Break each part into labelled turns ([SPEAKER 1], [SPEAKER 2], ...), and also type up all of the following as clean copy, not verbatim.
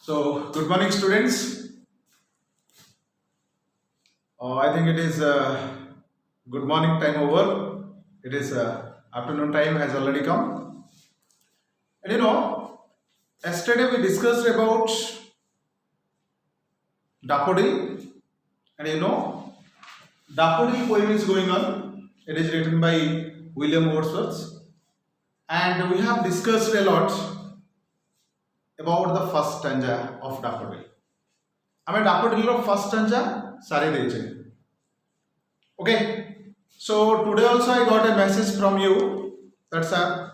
[SPEAKER 1] So, good morning, students. I think it is good morning time over. It is afternoon time has already come. And yesterday we discussed about daffodil, and daffodil poem is going on. It is written by William Wordsworth, and we have discussed a lot about the first stanza of daffodil. ଆମେ ଡାଫୋଡିଲର first stanza ସାରି ଦେଇଛେ. Okay, so today also I got a message from you that sir,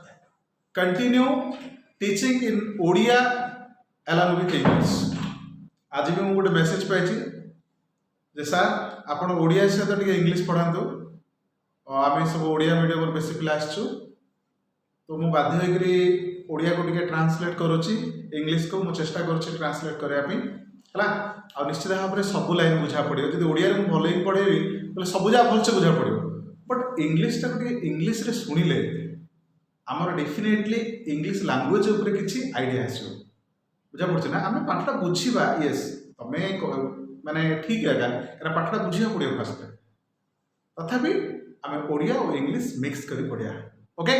[SPEAKER 1] continue teaching in Odia along with English. आज भी गोटे message पाई जे sir आपण ओडिया सहित टे English पढ़ातु. आम सब ओडिया मीडियम बेस पिला आसचु तो मु बाध्य होकरी ओडिया को टिके ट्रांसलेट करूची इंग्लिश को मु चेष्टा करूची ट्रांसलेट करया पे हला. आ निश्चित भाव में सब लाइन बुझा पड़ो जब ओडिया में भल ही पढ़ेबी तो सब जगह भलसे बुझा पड़ो. बट इंग्लिश टाक इंग्लिश रे शुणिले आमर डेफिनेटली इंग्लिश लैंग्वेज उपर किसी आइडिया आसो बुझा पड़े ना. आम पाठटा बुझा येस तमें माने ठीक है क्या पाठटा बुझा पड़ो फास्ट तथापि आम ओडिया और इंग्लिश मिक्स कर पढ़िया. ओके,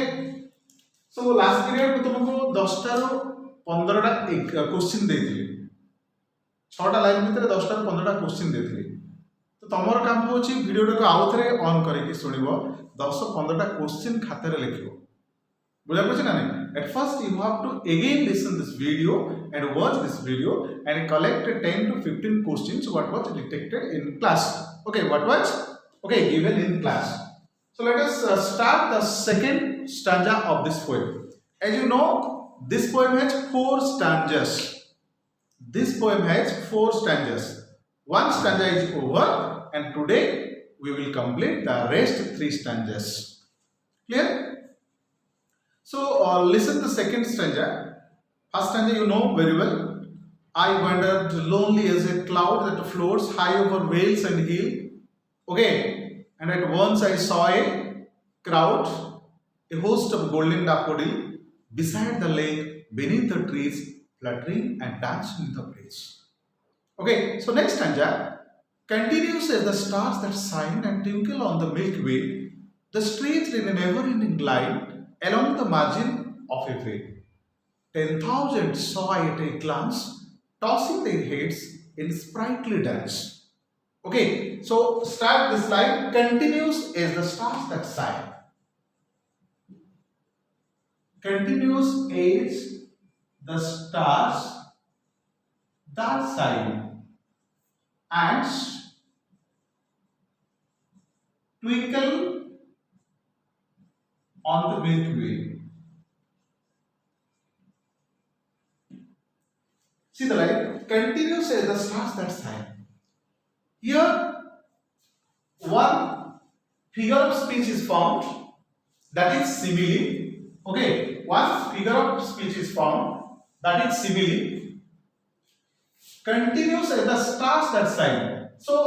[SPEAKER 1] सो लास्ट पीरियड तुमको 10 ରୁ 15ଟା क्वेश्चन देती 6टा लाइन भितर 10 ରୁ 15ଟା क्वेश्चन देती. तो तुमर काम हो भिडियो को आउ थे ऑन करके शुणव 10-15ଟା क्वेश्चन खाते लिख बुझा पड़े ना नहीं. At first you have to again listen this video and watch this video and collect 10 to 15 questions what was detected in class. Okay, what was given in class. So let us start the second stanza of this poem. As you know, this poem has 4 stanzas. This poem has 4 stanzas. One stanza is over and today we will complete the rest 3 stanzas. Clear? So listen the second stanza. First stanza you know very well. I wandered lonely as a cloud that floats high over vales and hill. Okay, and at once I saw a crowd, a host of golden daffodil beside the lake, beneath the trees, fluttering and dancing in the breeze. Okay, so next stanza continues as the stars that shine and twinkle on the Milky Way, the streets in a never-ending line along the margin of a way. 10,000 saw at a glance, tossing their heads in sprightly dance. Okay, so start this line continues as the stars that shine. Continues as the stars that shine and twinkle on the Milky Way. See the line continues as the stars that shine. Here, one figure of speech is found, that is simile. Okay, one figure of speech is found, that is simile. Continues as the stars that shine. So,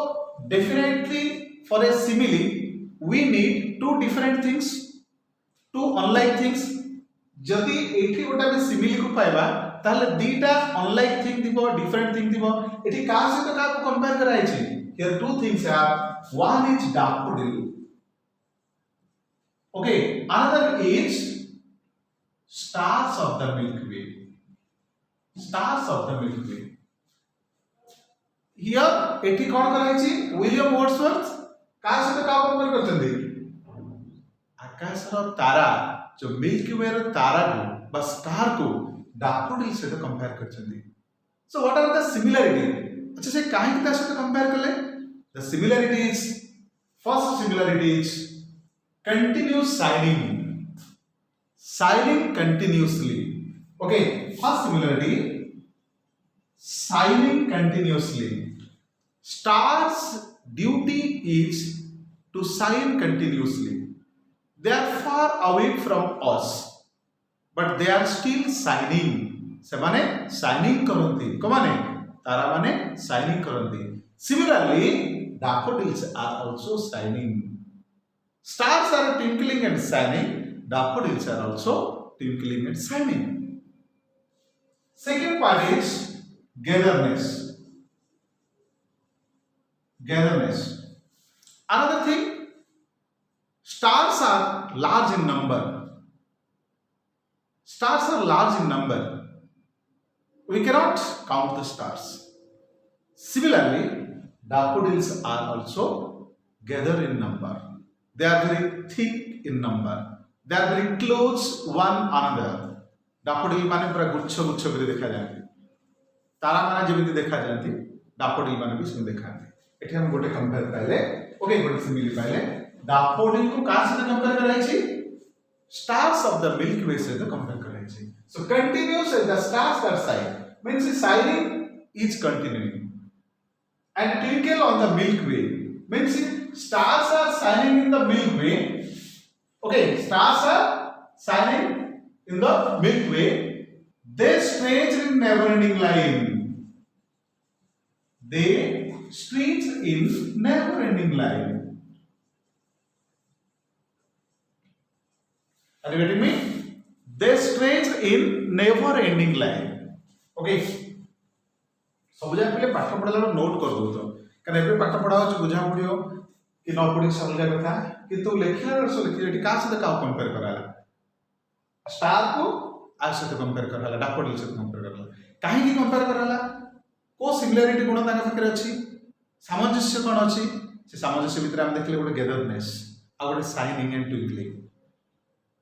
[SPEAKER 1] definitely for a simile, we need 2 different things, 2 unlike things. जदि एठी गोटा भी simile को पाइबा ताले दीटा unlike thing दिबो different thing दिबो. एठी का से का को कंपेयर कराई छी. Here 2 things are, one is daffodil, okay, another is stars of the Milky Way. Stars of the Milky Way. Here एठी कोन कराई छी विलियम वर्ड्सवर्थ का से का कंपेयर करछन्ती आकाश रो तारा जो मिल्की वे रो तारा को बा स्टार को daffodil से compare करछन्ती. So what are the similarity? अच्छा से काहे के साथ कंपेयर करले. The similarity is, first similarity is continuous shining, shining continuously. Okay, first similarity shining continuously. Stars duty is to shine continuously. They are far away from us but they are still shining. से माने shining करंती को माने तारा माने shining करंती. Similarly, daffodils are also shining. Stars are twinkling and shining. Daffodils are also twinkling and shining. Second part is gatherness. Gatherness. Another thing, stars are large in number. Stars are large in number. We cannot count the stars. Similarly, daffodils are also gathered in number. They are very thick in number. They are very close one another. Daffodil माने पूरा गुच्छ गुच्छ कर देखा जाती. तारा माने जेमिति देखा जाती. Daffodil माने भी सेम देखा जाती. एठी हम गोटे कंपेयर पाइले. ओके गोटे सिमिली पाइले. Daffodil को का से कंपेयर कराई छी? Stars of the Milky Way से कंपेयर कराई छी. So continuous the stars are shine. Means shining is continuing. And twinkle on the Milky Way. Means stars are shining in the Milky Way. Okay, stars are shining in the Milky Way. They stretch in never-ending line. They stretch in never-ending line. Are you getting me? They stretch in never-ending line. Okay. सब जाक पहले पाठ पढ़ाला note कर दो तो कारण एबे पाठ पढ़ा हो बुझा पड़ियो कि न पढ़ी समझा कथा किंतु लेखिला रस लेखिला का से का कंपेयर कराला स्टार को आ से कंपेयर कराला डाफोडिल से कंपेयर कराला काहे की कंपेयर कराला को सिमिलरिटी गुण ताका पाखरे अछि सामंजस्य कोन अछि से सामंजस्य भितर हम देखले गोटे गेदरनेस आ गोटे shining and twinkling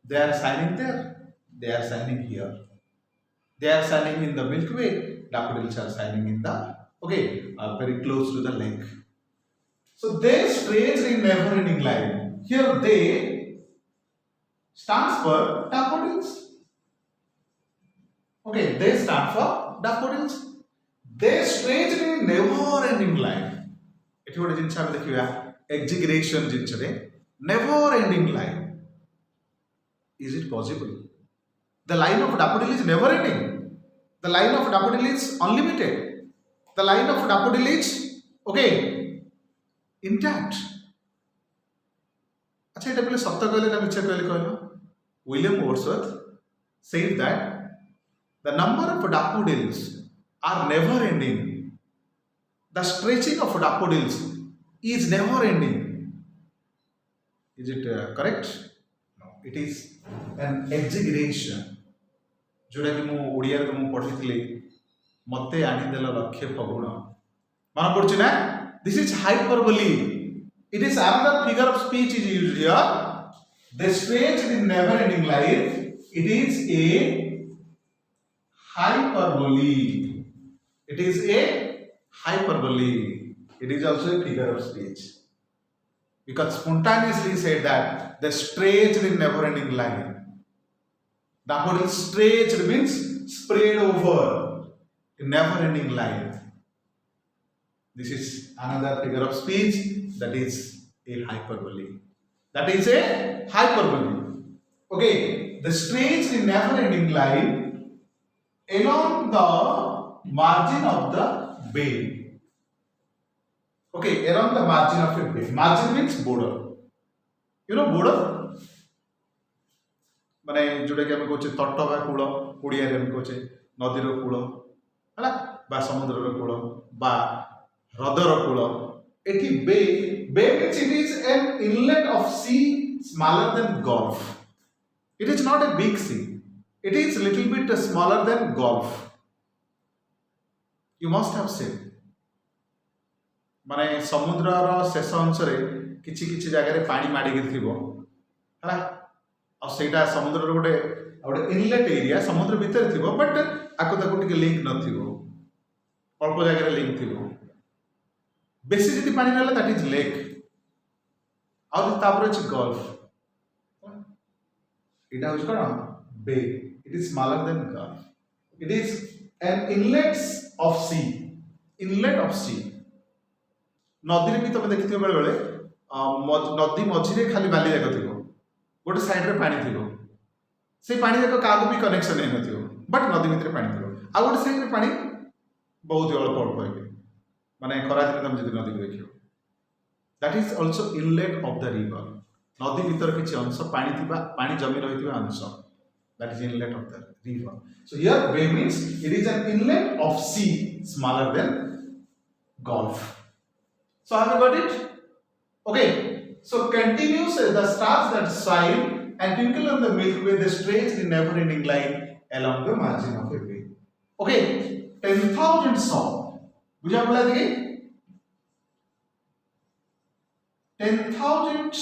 [SPEAKER 1] they are shining there they are shining here they are shining in the Milky Way. Daffodils are shining in the very close to the lake. So they stretch in never-ending line. Here they stands for daffodils. Okay, they stand for daffodils. They stretch in never-ending line. एठी गोटे जिनस हम देखिबा exaggeration जिनस रे never-ending line. Is it possible? The line of daffodil is never ending. The line of daffodil is unlimited. The line of daffodil is intact. अच्छा এটা বলে সত্য কইলে না মিছা কইলে কইলো William Wordsworth said that the number of daffodils are never ending. The stretching of daffodils is never ending. Is it correct? No, it is an exaggeration. जोड़ा कि मु ओडिया रे तुम पढितले मते आनी देला लक्ष्य फगुण मन पड़छ ना this is hyperbole it is another figure of speech is used here the stretch in never ending line it is a hyperbole it is a hyperbole it is also a figure of speech because spontaneously said that the stretched in never ending line. Daffodil stretched means spread over a never ending line. This is another figure of speech that is a hyperbole. That is a hyperbole. Okay, the stretched in never ending line along the margin of the bay. Okay, around the margin of a bay. Margin means border. You know border? माने जोटा कि हम कहचे तट बा cool Odia रे हम कहचे नदी रो cool हला बा समुद्र रो कूल बा हृद रो कूल एठी बे means it is an inlet of sea smaller than Gulf. It is not a big sea. It is little bit smaller than Gulf. You must have seen. माने समुद्र रो शेष अंश रे किछि किछि जगह रे पानी माडी के थिबो हला और सेटा समुद्र रो गोटे इनलेट एरिया समुद्र भीतर थिबो बट आको ताको टिके लिंक न थिबो अल्प जगह रे लिंक थिबो बेसी जति पानी रहले दैट इज लेक और तापर अछि गल्फ इटा होज कोन bay it is smaller than gulf it is an inlet of sea नदी रे भी तमे देखिथिबो बेले बेले नदी मझिरे खाली बाली जाक थिबो गोटे साइड रे पानी थिबो से पानी जाक कागो भी कनेक्शन नै नथिबो बट नदी भितर पानी थिबो आ गोटे साइड रे पानी बहुत अल्प अल्प है माने खरा दिन तमे जदि नदी देखियो that is also inlet of the river नदी भितर किछि अंश पानी थिबा पानी जमी रहिथिबा अंश That is inlet of the river. So here bay means it is an inlet of sea smaller than Gulf. So have you got it? Okay. So continues the stars that shine and twinkle on the Milky Way, they stretch in never-ending line along the margin of a bay. Okay. 10,000 saw. बुझा पड़ा देखिए 10,000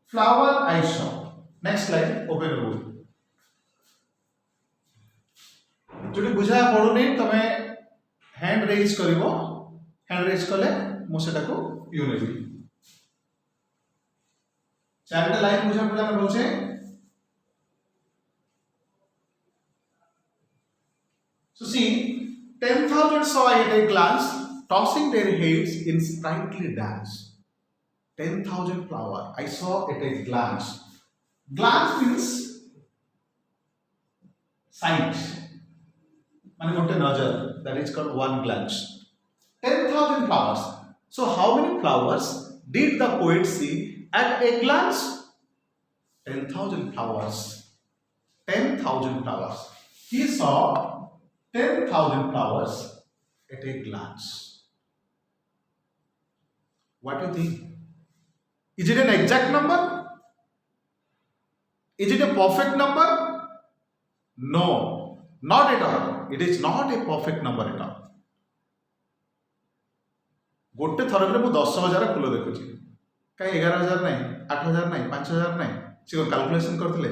[SPEAKER 1] flower I saw. Next slide. Open the book. जो बुझा पड़ुनी तमे hand raise करिवो hand raise कले मु सेटा को यू नेबी चारटा लाइन बुझा पड़ा मैं बोलछे so see 10,000 saw at a glance tossing their heads in sprightly dance 10,000 flower I saw at a glance means sight and got a nuzzer that is called one glance 10,000 flowers so how many flowers did the poet see at a glance 10,000 flowers 10,000 flowers he saw 10,000 flowers at a glance what do you think is it an exact number is it a perfect number no not at all it is not a perfect number at all गोटे थरक मु 10,000 फूल देखुची कहीं 11,000 नहीं 8,000 नहीं 5,000 नहीं सी calculation करथिले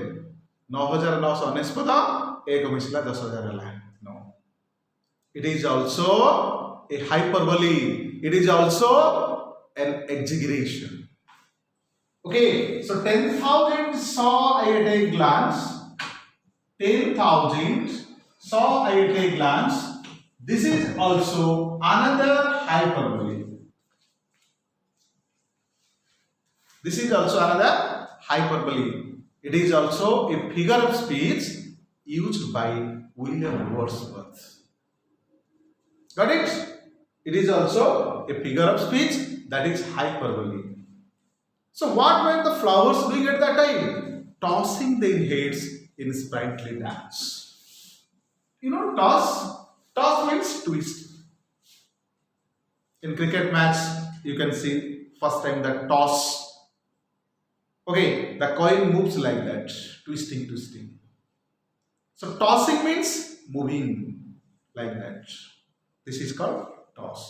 [SPEAKER 1] 9,999 एक मिसला 10,000 हला no it is also a hyperbole it is also an exaggeration okay so 10,000 saw at a glance 10,000 saw at a glance this is also another hyperbole this is also another hyperbole it is also a figure of speech used by William Wordsworth got it it is also a figure of speech that is hyperbole so what were the flowers doing at that time tossing their heads in sprightly dance you know toss means twist in cricket match you can see first time that toss okay the coin moves like that twisting so tossing means moving like that this is called toss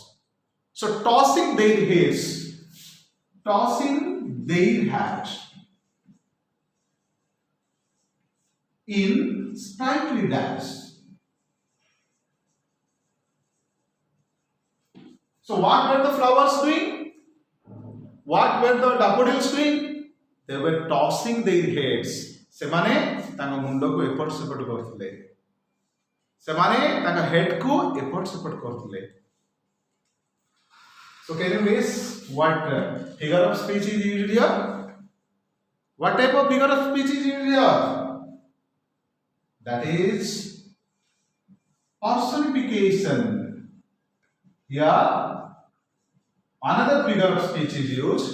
[SPEAKER 1] so tossing their heads tossing their hat in sprightly dance so what were the flowers doing what were the daffodils doing they were tossing their heads semane tanga mundo ko eport seport korthile semane tanga head ko eport seport korthile so can you guess what figure of speech is used here what type of figure of speech is used here that is personification here another figure of speech is used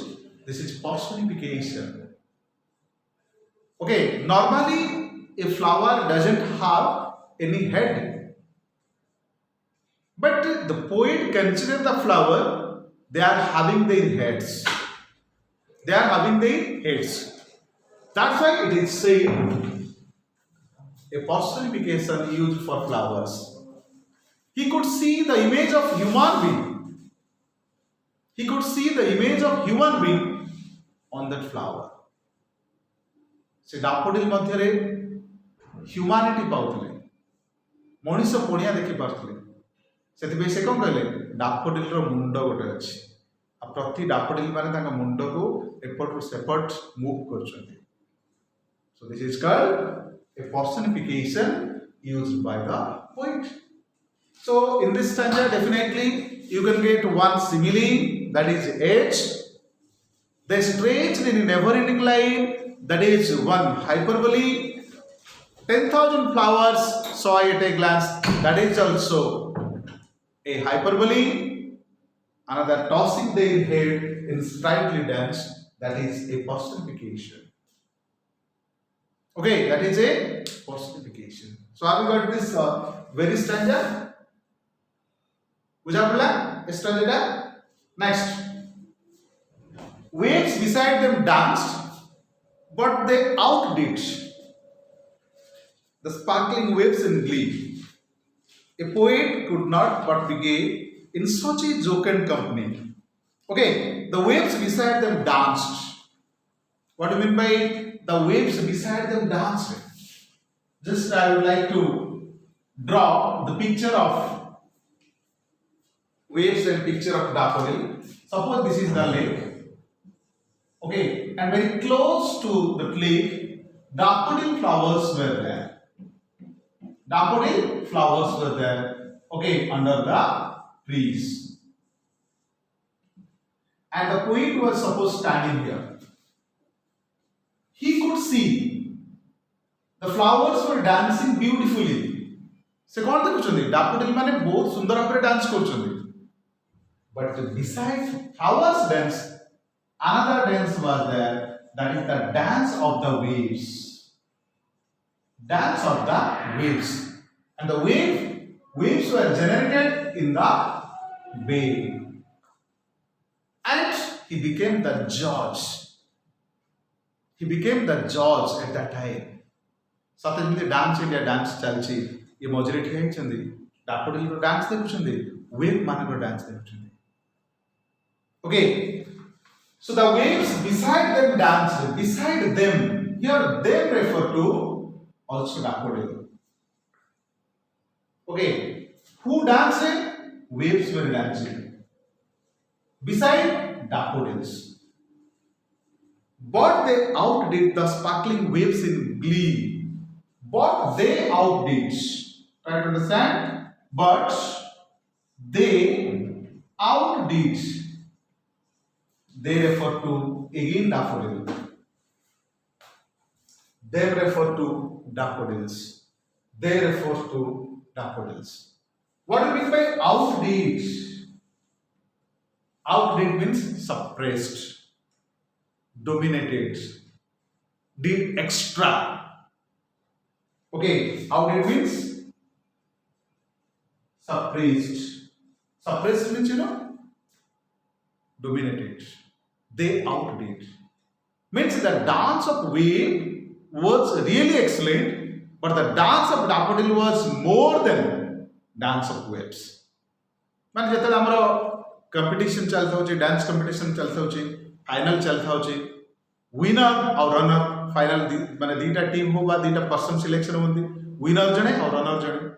[SPEAKER 1] this is personification okay normally a flower doesn't have any head but the poet consider the flower they are having their heads that's why it is said a personification used for flowers he could see the image of human being on that flower से डाफोडिल मध्य रे humanity पाउतले मनुष्य पणिया देखि पारथले सेति से कोन कहले डाफोडिल रो मुंड गोटे अछि आ प्रति डाफोडिल माने ताका मुंड को एपट रु सेपट move करछन्ती so this is called a personification used by the poet so in this stanza definitely you can get one simile that is edge they stretched in a never ending line that is one hyperbole 10,000 flowers saw at a glance that is also a hyperbole another tossing their head in sprightly dance that is a personification Okay, that is a personification. So have you got this very stanza? बुझा पड़ा stanza? Next, waves beside them danced, but they outdid the sparkling waves in glee. A poet could not but be gay in such a jocund company. Okay, the waves beside them danced. What do you mean by the waves beside them danced? Just I would like to draw the picture of waves and picture of daffodil. Suppose this is the lake. Okay, and very close to the lake, daffodil flowers were there. Daffodil flowers were there. Okay, under the trees. And the poet was supposed standing here. He could see the flowers were dancing beautifully. से कौन देखुଛନ୍ତି daffodil माने बहुत सुंदर भाବରେ dance କରୁଛନ୍ତି. But besides flowers dance, another dance was there. That is the dance of the waves. Dance of the waves. And the waves were generated in the bay. And he became the judge. He became the judge at that time. सत जमी dance India dance चलछि ये मझिरे ठिया हिचंदी डाफोडिल रो dance देखुछंदी wave मानक dance देखुछंदी. Okay, so the waves beside them danced. Beside them, here them refer to also daffodil. Okay, who danced? Waves were dancing beside daffodils. But they outdid the sparkling waves in glee. But they outdid. Try to understand. But they outdid. They refer to again daffodil. They refer to daffodils. They refer to daffodils. What do you mean by outdid? Outdid means suppressed, dominated, did extra. Okay, outdid means suppressed. Suppressed means dominated. They outdid. Means the dance of wave was really excellent, but the dance of daffodil was more than dance of waves. Man jete amaro competition चलता होचे, dance competition चलता होचे, final चलता होचे, winner और runner final माने दीटा team हो बा दीटा पर्सन सिलेक्शन होंदी, विनर जणे और रनर जणे.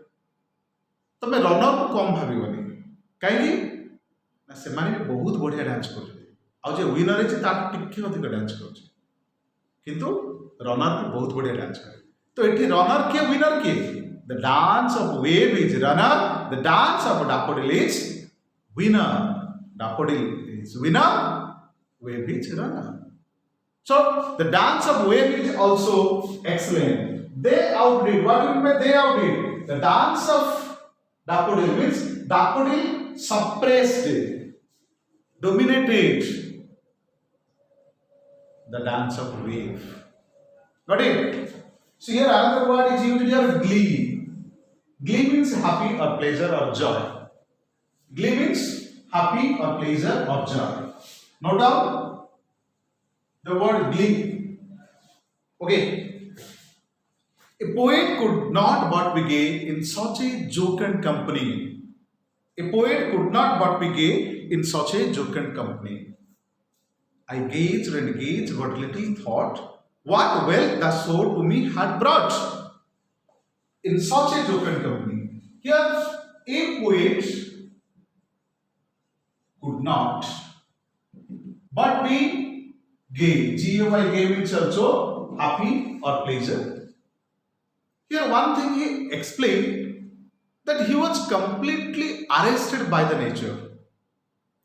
[SPEAKER 1] तमे रनर को कम भाबिबनी काहेकि ना से माने बहुत बढ़िया डांस करछे आ जे विनर है ता टिके अधिक डांस करछे किंतु रनर को बहुत बढ़िया डांस करे. तो एठी रनर के विनर के the dance of wave is runner, the dance of daffodil is winner. Daffodil is winner, wave is runner. So the dance of wave is also excellent. They outdid. What do you mean by they outdid? The dance of daffodil means daffodil suppressed, dominated the dance of wave. Got it? So here another word is used here, glee. Glee means happy or pleasure or joy. Glee means happy or pleasure or joy. Note down the word glee. Okay. A poet could not but be gay in such a jocund company. A poet could not but be gay in such a jocund company. I gazed and gazed, but little thought what wealth the soul to me had brought. In such a jocund company. Here, a poet could not but be gay. G-O-Y, gay means also happy or pleasure. Here one thing he explained that he was completely arrested by the nature.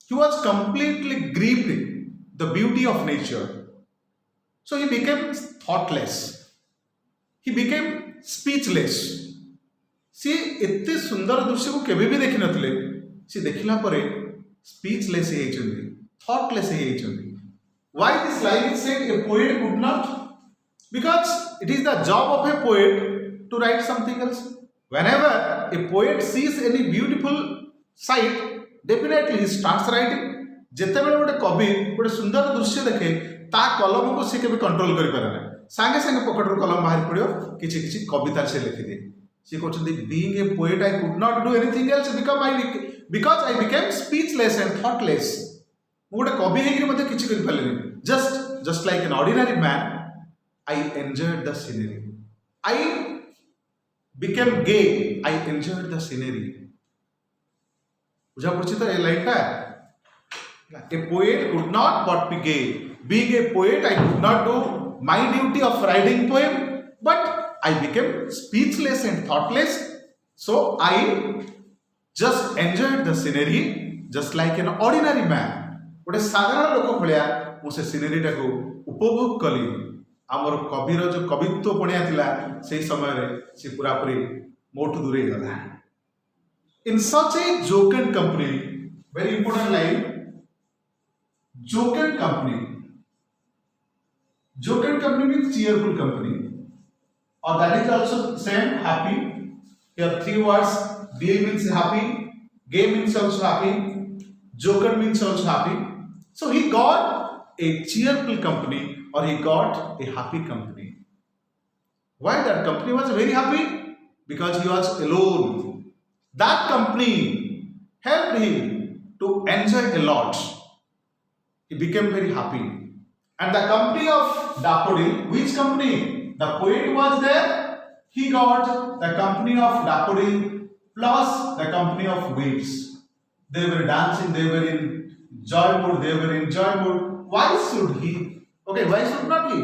[SPEAKER 1] He was completely grieved the beauty of nature. So he became thoughtless. He became speechless. सी एते सुंदर दृश्य को केबे भी देखि नथले सी देखिला परे स्पीचलेस हे थॉटलेस हे. Why this line is said a poet could not because it is the job of a poet to write something else. Whenever a poet sees any beautiful sight, definitely he starts writing. ଯେତେବେଳେ ଗୋଟେ କବି ଗୋଟେ ସୁନ୍ଦର ଦୃଶ୍ୟ ଦେଖେ ତା କଲମକୁ ସେ କେବେ control କରିପାରେ ନା, ସାଙ୍ଗେ ସାଙ୍ଗେ ପକେଟରୁ କଲମ ବାହାରି ପଡ଼ିବ, କିଛି କିଛି କବିତା ସେ ଲେଖିଦିଏ। ସେ କହୁଛନ୍ତି being a poet I could not do anything else because I became speechless and thoughtless। ମୁଁ ଗୋଟେ କବି ହେଇକି ମଧ୍ୟ କିଛି କରିପାରିଲିନି। just like an ordinary man I enjoyed the scenery, I became gay, I enjoyed the scenery। ବୁଝା ପଡୁଛି ତ ଏ ଲାଇନଟା? A poet could not but be gay. Being a poet, I could not do my duty of writing poem, but I became speechless and thoughtless. So I just enjoyed the scenery just like an ordinary man। ଗୋଟେ ସାଧାରଣ ଲୋକ ଭଳିଆ ମୁଁ ସେ ସିନେରୀଟାକୁ ଉପଭୋଗ କଲି। ଆମର କବିର ଯୋଉ କବିତ୍ୱ ପଣିଆ ଥିଲା ସେଇ ସମୟରେ ସେ ପୁରାପୁରି ମୋଠୁ ଦୂରେଇ ଗଲା। In such a jocund company, very important line, jocund company means cheerful company, or that is also same happy। Here three words, deal means happy, game means also happy, jocund means also happy। So he got a cheerful company, or he got a happy company। Why that company was very happy? Because he was alone। That company helped him to enjoy a lot। He became very happy। And the company of daffodil, which company? The poet was there, he got the company of daffodil plus the company of waves। They were dancing, they were in joy mood, they were in joy mood। Why should he? Okay, why should not he?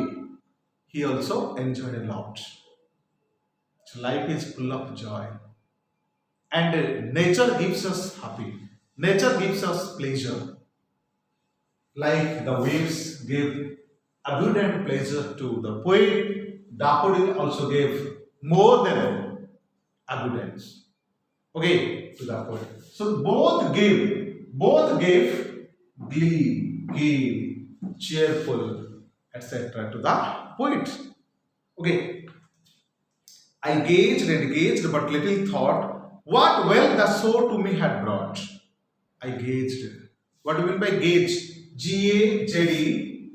[SPEAKER 1] He also enjoyed a lot। So life is full of joy, and nature gives us happy, nature gives us pleasure। Like the waves gave abundant pleasure to the poet, daffodil also gave more than abundance, okay, to the poet। So both gave glee, gay, cheerful, etc. to the poet। Okay, I gazed and gazed, but little thought what wealth the soul to me had brought। I gazed. What do you mean by gaze? G-A-Z-E.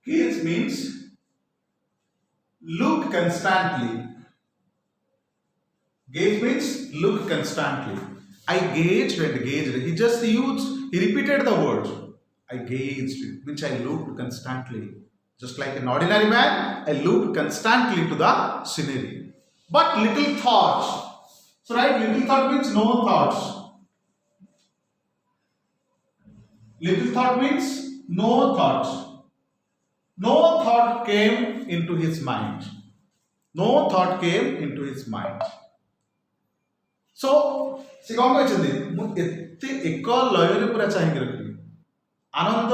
[SPEAKER 1] Gaze means look constantly। Gaze means look constantly। I gazed and gazed. He repeated the word। I gazed means I looked constantly। Just like an ordinary man, I looked constantly to the scenery। But little thoughts. So right, little thought means no thoughts। Little thought means no thoughts। No thought came into his mind। No thought came into his mind। So ସେ କଣ କହିଛନ୍ତି, ମୁଁ ଏତେ ଏକ ଲୟରେ ପୁରା ଚାହିଁକି ରଖିଲି, ଆନନ୍ଦ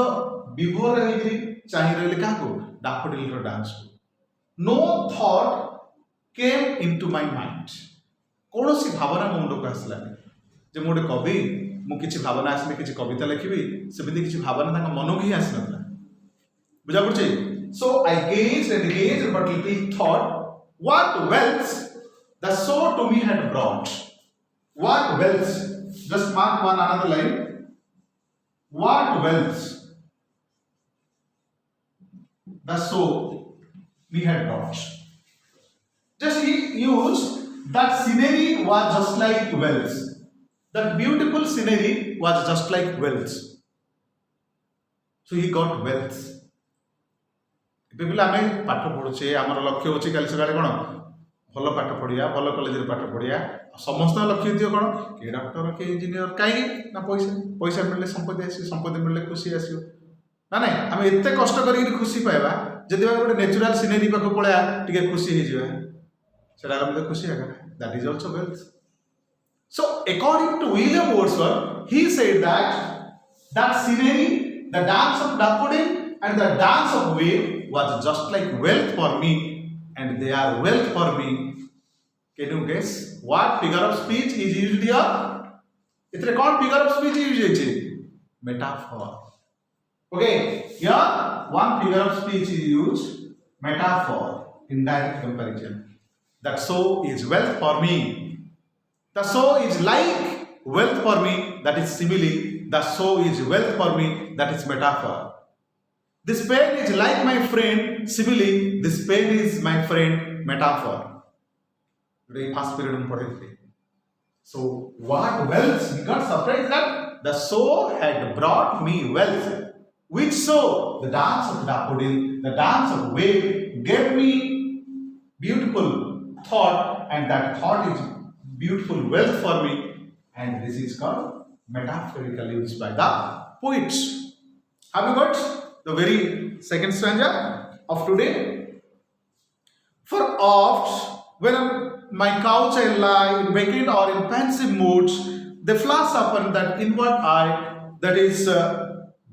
[SPEAKER 1] ବିଭୋର ହେଇକି ଚାହିଁ ରହିଲି କାହାକୁ? ଡାଫୋଡିଲର ଡାନ୍ସକୁ। No thought came into my mind। କୌଣସି ଭାବନା ମୋ ମୁଣ୍ଡକୁ ଆସିଲାନି ଯେ ମୁଁ ଗୋଟେ କବି, ମୁଁ କିଛି ଭାବନା ଆସିଲେ କିଛି କବିତା ଲେଖିବି, ସେମିତି କିଛି ଭାବନା ତାଙ୍କ ମନକୁ ହିଁ ଆସିନଥିଲା। ବୁଝା ପଡୁଛି? So I gazed and gazed, but little thought what wealth the soul to me had brought। What wealth? Just mark one another line। What wealth the soul me had brought। Just he used that scenery was just like wealth। That beautiful scenery was just like wealth। So he got wealth। ଏବେ ପିଲା ଆମେ ପାଠ ପଢୁଛେ, ଆମର ଲକ୍ଷ୍ୟ ହେଉଛି କାଲି ସକାଳେ କ'ଣ ଭଲ ପାଠ ପଢିବା, ଭଲ କଲେଜରେ ପାଠ ପଢିବା। ସମସ୍ତଙ୍କ ଲକ୍ଷ୍ୟ ଥିବ କ'ଣ, କିଏ ଡକ୍ଟର, କିଏ ଇଞ୍ଜିନିୟର। କାହିଁକି ନା ପଇସା ମିଳିଲେ ସମ୍ପତ୍ତି ଆସିବ, ସମ୍ପତ୍ତି ମିଳିଲେ ଖୁସି ଆସିବ। ନା ନାଇଁ, ଆମେ ଏତେ କଷ୍ଟ କରିକି ଖୁସି ପାଇବା, ଯଦି ଆମେ ଗୋଟେ ନ୍ୟାଚୁରାଲ ସିନେରୀ ପାଖକୁ ପଳେଇବା ଟିକେ ଖୁସି ହେଇଯିବା, ସେଟା ମଧ୍ୟ ଖୁସି ହେବା। That is also wealth। So according to William Wordsworth, he said that scenery, the dance of daffodil and the dance of wave was just like wealth for me, and they are wealth for me। Can you guess what figure of speech is used here? इतने कौन figure of speech use है? Metaphor। Okay, here one figure of speech is used, metaphor। indirect comparison. That so is wealth for me. The so is like wealth for me, that is simile. The so is wealth for me, that is metaphor. This pen is like my friend, simile. This pen is my friend, metaphor. Today, past period. So, what wealth? He got surprised that the sow had brought me wealth. Which sow? The dance of daffodil, the dance of wave gave me beautiful thought, and that thought is beautiful wealth for me. And this is called metaphorical use by the poets. Have you got the very second stanza of today? For oft, when my couch I lie in vacant or in pensive moods, they flash upon that inward eye that is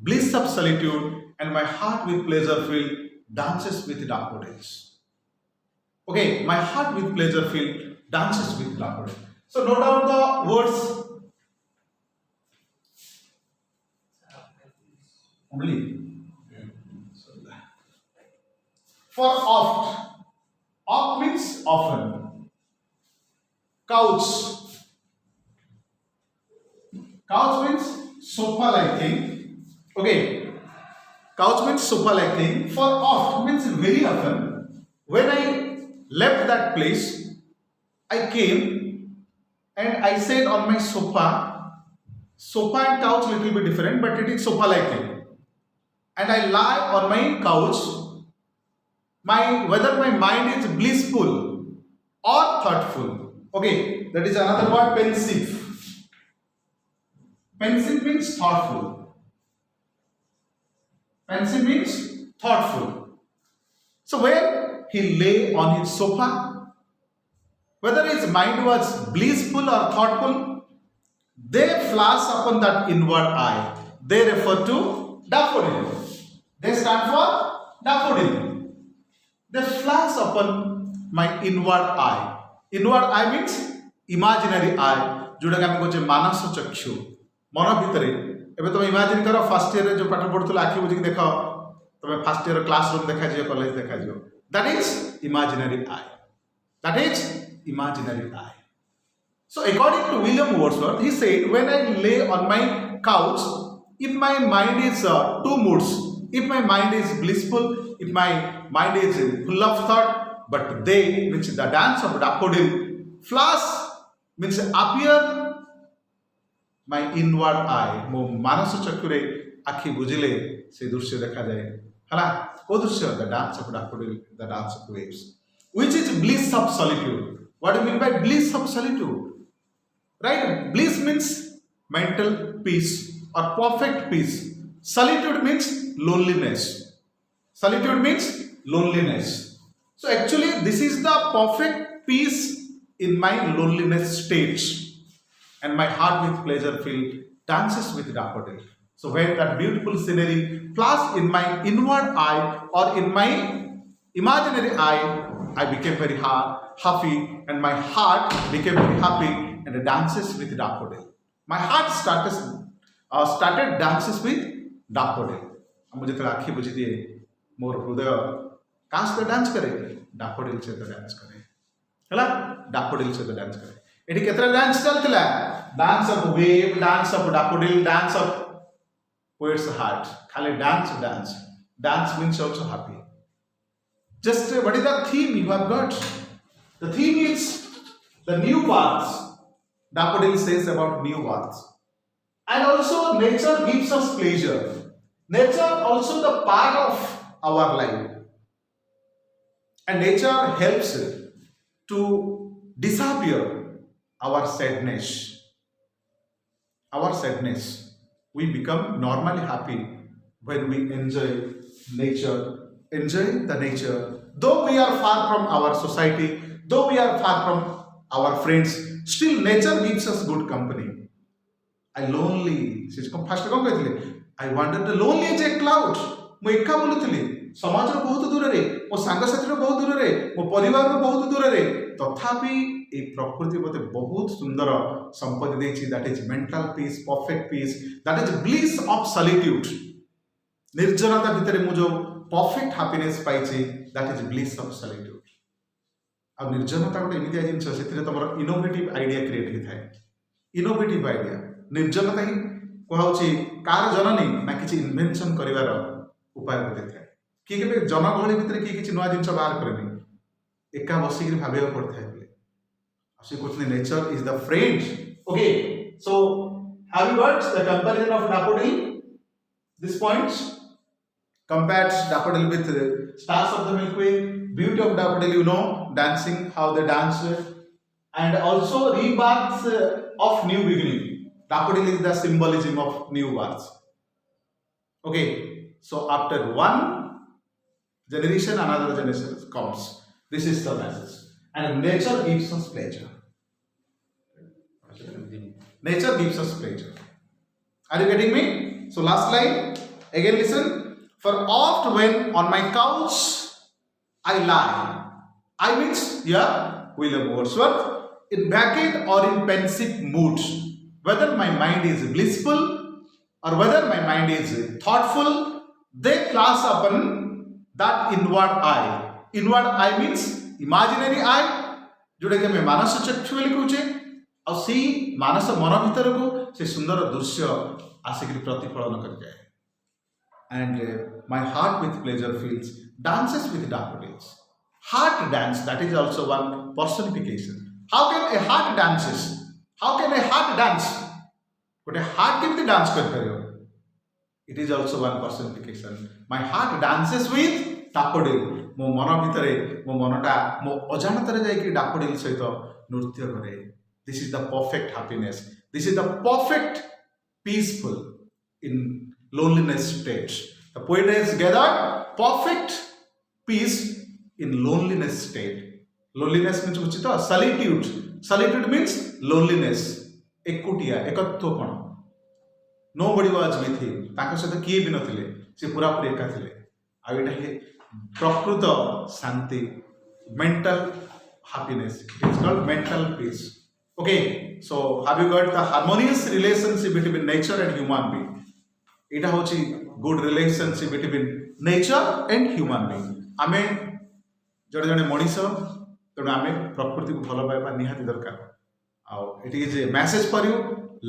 [SPEAKER 1] bliss of solitude, and my heart with pleasure filled dances with daffodils. Okay, my heart with pleasure filled dances with daffodils. So note down the words only. For oft. Oft means often. Couch. Couch means sofa like thing. Okay. Couch means sofa like thing. For oft means very often. When I left that place, I came and I sat on my sofa. Sofa and couch little bit different, but it is sofa like thing. And I lie on my couch. Whether my mind is blissful or thoughtful. Okay, that is another word, pensive. Pensive means thoughtful. Pensive means thoughtful. So when he lay on his sofa, whether his mind was blissful or thoughtful, they flash upon that inward eye. They refer to daffodil. They stand for daffodil. They flash upon my inward eye. Inward eye means imaginary eye. जोटा कि आम कहे मानस चक्षु मन भितर एवं तुम imagine कर फर्स्ट ईयर जो पाठ पढ़ुल आखि बुझी देख तुम फर्स्ट ईयर क्लासरूम देखा कॉलेज देखा that is imaginary I. That is imaginary eye. So according to William Wordsworth, he said, when I lay on my couch, if my mind is two moods, if my mind is blissful, if my mind is full of thought, but they, means the dance of daffodil, flash means appear my inward eye, mo manas chakure akhi bujile se drushya dekha jaye. Hala ko drushya? The dance of daffodil, the dance of waves, which is bliss of solitude. What do you mean by bliss of solitude? Right? Bliss means mental peace or perfect peace. Solitude means loneliness. Solitude means loneliness. So actually this is the perfect peace in my loneliness state, and my heart with pleasure filled dances with daffodil. So when that beautiful scenery flashed in my inward eye or in my imaginary eye, I became very happy, and my heart became very happy and dances with daffodil. My heart started dances with daffodil. मुझे तो आँखें बुझी दिए मोर हृदय काश तो dance करे daffodil से तो डांस करे हला daffodil से तो डांस करे एटी केतरा डांस चलतिला dance of wave dance of daffodil dance of poet's heart खाली dance means also happy. Just what is the theme you have got? The theme is the new paths. Daffodil says about new paths. And also nature gives us pleasure. Nature also the part of our life. And nature helps to disappear our sadness. Our sadness. We become normally happy when we enjoy nature. Enjoy the nature. Though we are far from our society, though we are far from our friends, still nature gives us good company. I lonely. First I wandered lonely as a cloud. ମୁଁ ଏକା ବୁଲୁଥିଲି ସମାଜର ବହୁତ ଦୂରରେ ମୋ ସାଙ୍ଗସାଥୀର ବହୁତ ଦୂରରେ ମୋ ପରିବାରର ବହୁତ ଦୂରରେ ତଥାପି এই ପ୍ରକୃତି ମୋତେ ବହୁତ ସୁନ୍ଦର ସମ୍ପତ୍ତି ଦେଇଛି. That is mental peace, perfect peace, that is bliss of solitude. ନିର୍ଜନତା ଭିତରେ ମୁଁ ଯୋଉ perfect happiness ପାଇଛି, that is bliss of solitude. आ निर्जनता गोटे एमती जिनस से तुम इनोवेटिव आइडिया क्रिएट होता है इनोवेटिव आइडिया निर्जनता ही कहुच्छी कार जननी ना कि इनभेनसन कर उपाय देता है किए के जनगहली भितर किए कि नुआ जिन बाहर करेनि एका बसिक भाव पड़ता है से कहते nature is the friend okay so have you got the comparison of daffodil this points compares daffodil with stars of the Milky Way beauty of daffodil you know dancing how they dance and also rebirths of new beginning daffodil is the symbolism of new birth okay so after one generation another generation comes this is the message and nature gives us pleasure nature gives us pleasure are you getting me so last line again listen for oft when on my couch I lie I means yeah William Wordsworth in bracket or in pensive mood whether my mind is blissful or whether my mind is thoughtful they class upon that inward eye means imaginary eye जोटा कि हमें मानस चक्षु कहूचे और सी मानस मन भीतर को से सुंदर दृश्य आसिक प्रतिफलन कर जाए and my heart with pleasure feels dances with daffodils heart dance that is also one personification how can a heart dances how can a heart dance but a heart केमती डांस कर परियो it is also one personification my heart dances with daffodil मो मन भितर मो मनटा मो अजाणत जाकि daffodil सहित नृत्य करे this is the perfect happiness this is the perfect peaceful in loneliness state the poet has gathered perfect peace in loneliness state loneliness means उचित solitude means loneliness एकुटिया एकत्वपण nobody was with him ताको सहित किए भी नथिले से पूरा पूरी एका थिले आ एटा हे प्रकृत शांति mental happiness it is called mental peace okay so have you got the harmonious relationship between nature and human being एटा होची good relationship between nature and human being आमे जड़े जड़े मनीष तेणु आमे प्रकृति को भल पाइबा निहाती दरकार आउ it is a message for you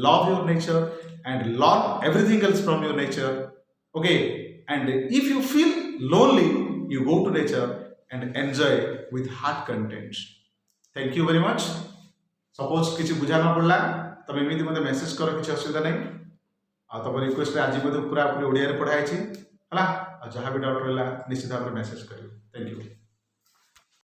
[SPEAKER 1] love your nature and learn everything else from your nature okay and if you feel lonely you go to nature and enjoy with heart content thank you very much suppose किसी बुझा ना पड़ला तब एमती मते message कर किसी असुविधा नहीं आ तब रिक्वेस्ट आज मते पूरा पूरी ओडिया रे पढ़ाई छी हला जहाँ भी डाउट रहला निश्चित भाव मेसेज करियो थैंक यू